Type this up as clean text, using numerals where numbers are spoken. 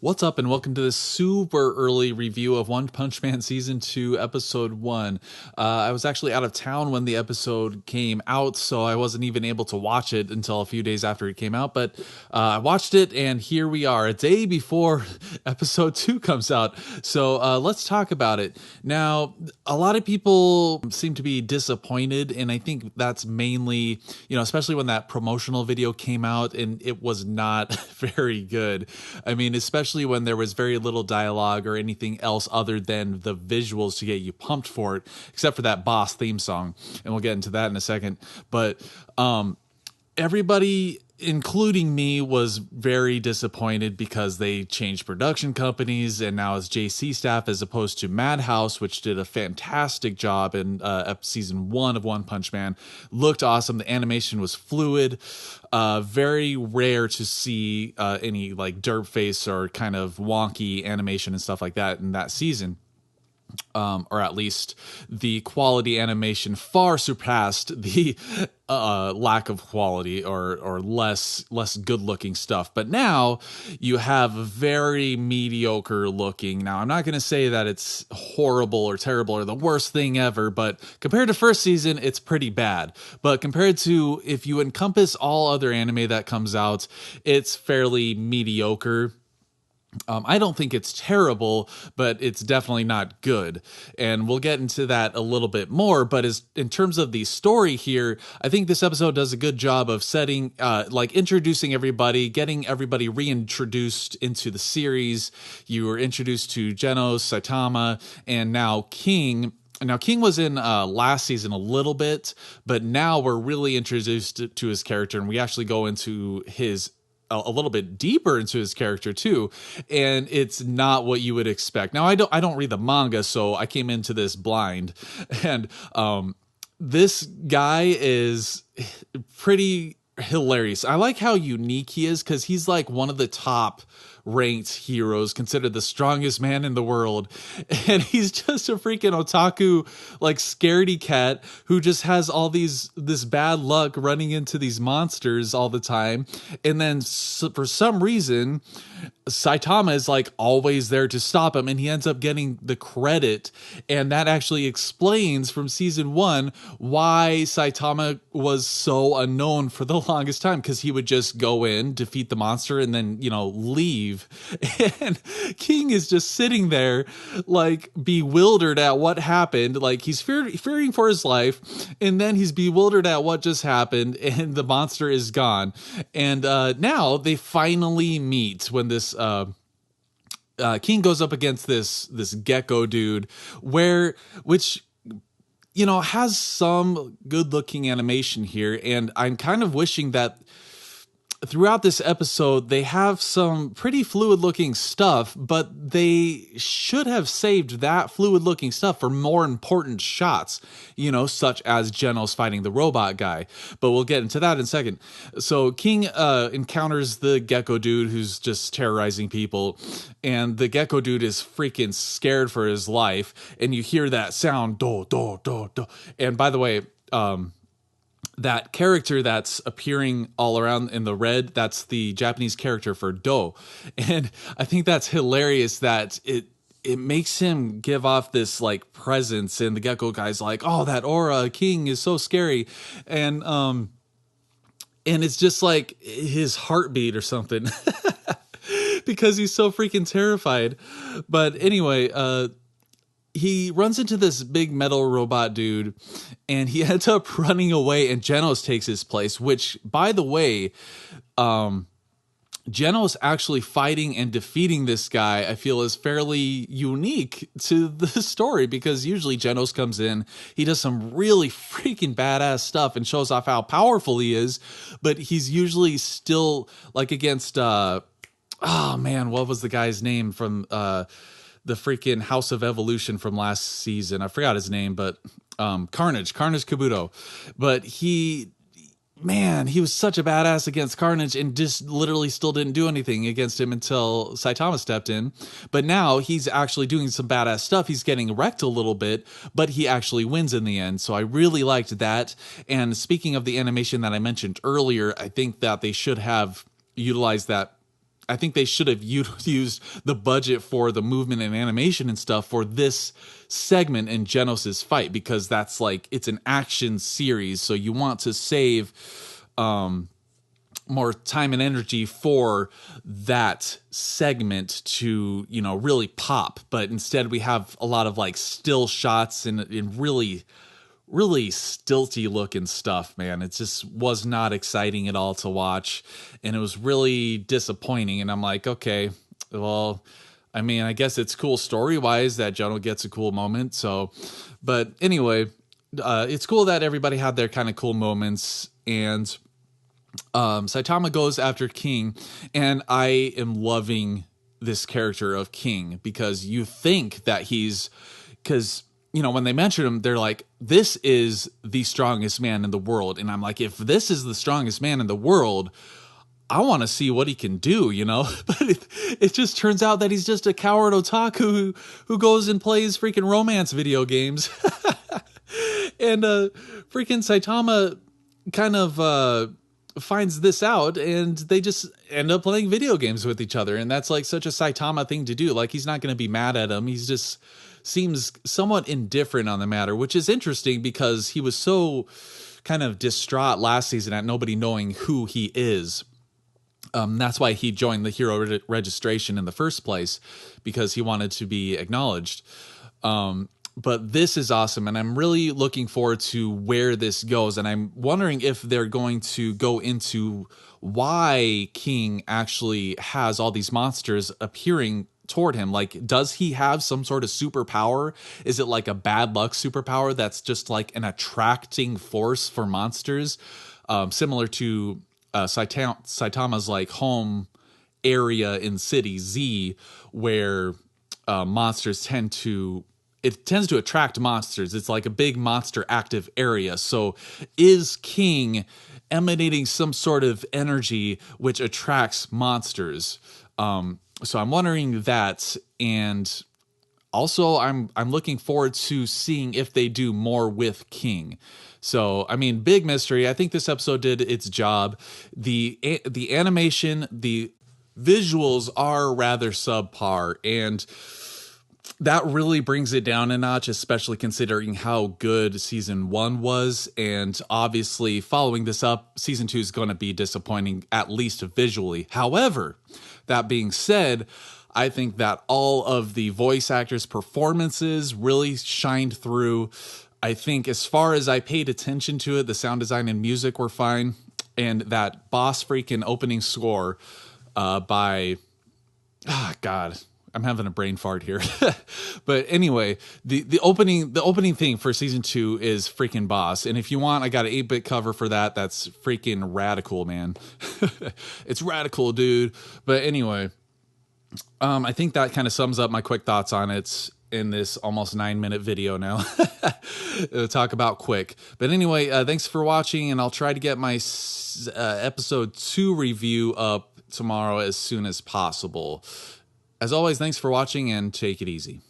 What's up, and welcome to this super early review of One Punch Man Season 2, Episode 1. I was actually out of town when the episode came out, so I wasn't even able to watch it until a few days after it came out, but I watched it, and here we are, a day before Episode 2 comes out, so let's talk about it. Now, a lot of people seem to be disappointed, and I think that's mainly, especially when that promotional video came out, and it was not very good. I mean, especially when there was very little dialogue or anything else other than the visuals to get you pumped for it, except for that boss theme song. And we'll get into that in a second. But everybody, including me, was very disappointed because they changed production companies and now it's JC staff as opposed to Madhouse, which did a fantastic job in season 1 of One Punch Man. Looked awesome. The animation was fluid. Very rare to see any like derp face or kind of wonky animation and stuff like that in that season. Or at least the quality animation far surpassed the lack of quality or less good looking stuff. But now you have very mediocre looking. Now, I'm not going to say that it's horrible or terrible or the worst thing ever, but compared to first season, it's pretty bad. But compared to if you encompass all other anime that comes out, it's fairly mediocre. I don't think it's terrible, but it's definitely not good. And we'll get into that a little bit more. But in terms of the story here, I think this episode does a good job of setting, introducing everybody, getting everybody reintroduced into the series. You were introduced to Genos, Saitama, and now King. Now, King was in last season a little bit, but now we're really introduced to his character, and we actually go into a little bit deeper into his character too, and it's not what you would expect. Now, I don't read the manga, so I came into this blind, and this guy is pretty hilarious. I like how unique he is because he's like one of the top ranked heroes, considered the strongest man in the world, and he's just a freaking otaku like scaredy cat who just has all this bad luck running into these monsters all the time. And then for some reason Saitama is like always there to stop him, and he ends up getting the credit. And that actually explains from season 1 why Saitama was so unknown for the longest time, because he would just go in, defeat the monster, and then leave. And King is just sitting there like bewildered at what happened. Like he's fearing for his life, and then he's bewildered at what just happened, and the monster is gone. And now they finally meet when this King goes up against this gecko dude, which has some good looking animation here, and I'm kind of wishing that throughout this episode, they have some pretty fluid-looking stuff, but they should have saved that fluid-looking stuff for more important shots, such as Genos fighting the robot guy. But we'll get into that in a second. So King encounters the gecko dude who's just terrorizing people, and the gecko dude is freaking scared for his life, and you hear that sound, do, do, do, do. And by the way, that character that's appearing all around in the red, that's the Japanese character for Do. And I think that's hilarious that it makes him give off this like presence, and the gecko guy's like, oh, that aura, King is so scary. And it's just like his heartbeat or something because he's so freaking terrified. But anyway, he runs into this big metal robot dude, and he ends up running away, and Genos takes his place, which, by the way, Genos actually fighting and defeating this guy, I feel, is fairly unique to the story, because usually Genos comes in, he does some really freaking badass stuff and shows off how powerful he is, but he's usually still, like, against, what was the guy's name from, the freaking House of Evolution from last season? I forgot his name, but Carnage Kabuto. But he was such a badass against Carnage, and just literally still didn't do anything against him until Saitama stepped in. But now he's actually doing some badass stuff. He's getting wrecked a little bit, but he actually wins in the end. So I really liked that. And speaking of the animation that I mentioned earlier, I think that they should have utilized that I think they should have used the budget for the movement and animation and stuff for this segment in Genos' fight, because that's like, it's an action series. So you want to save more time and energy for that segment to, you know, really pop. But instead we have a lot of like still shots and really stilty looking stuff, man. It just was not exciting at all to watch, and it was really disappointing. And I'm like, okay, well, I mean, I guess it's cool story wise that Jono gets a cool moment. So, but anyway, it's cool that everybody had their kind of cool moments. And Saitama goes after King, and I am loving this character of King, because you think that because, you know, when they mention him, they're like, this is the strongest man in the world. And I'm like, if this is the strongest man in the world, I want to see what he can do, you know? But it just turns out that he's just a coward otaku who goes and plays freaking romance video games. And freaking Saitama kind of finds this out, and they just end up playing video games with each other. And that's like such a Saitama thing to do. Like, he's not going to be mad at him. He's just seems somewhat indifferent on the matter, which is interesting because he was so kind of distraught last season at nobody knowing who he is. That's why he joined the hero registration in the first place, because he wanted to be acknowledged. But this is awesome, and I'm really looking forward to where this goes. And I'm wondering if they're going to go into why King actually has all these monsters appearing toward him. Like, does he have some sort of superpower? Is it like a bad luck superpower that's just like an attracting force for monsters, similar to Saitama's like home area in City Z, where monsters tends to attract monsters. It's like a big monster active area. So is King emanating some sort of energy which attracts monsters? So I'm wondering that, and also I'm looking forward to seeing if they do more with King. So, I mean, big mystery. I think this episode did its job. The animation, the visuals are rather subpar, and that really brings it down a notch, especially considering how good season 1 was. And obviously, following this up, season 2 is going to be disappointing, at least visually. However, that being said, I think that all of the voice actors' performances really shined through. I think as far as I paid attention to it, the sound design and music were fine. And that boss freaking opening score by... God, I'm having a brain fart here. But anyway, the opening thing for season 2 is freaking boss. And if you want, I got an 8-bit cover for that. That's freaking radical, man. It's radical, dude. But anyway, I think that kind of sums up my quick thoughts on it in this almost 9-minute video now. Talk about quick. But anyway, thanks for watching, and I'll try to get my episode 2 review up tomorrow as soon as possible. As always, thanks for watching, and take it easy.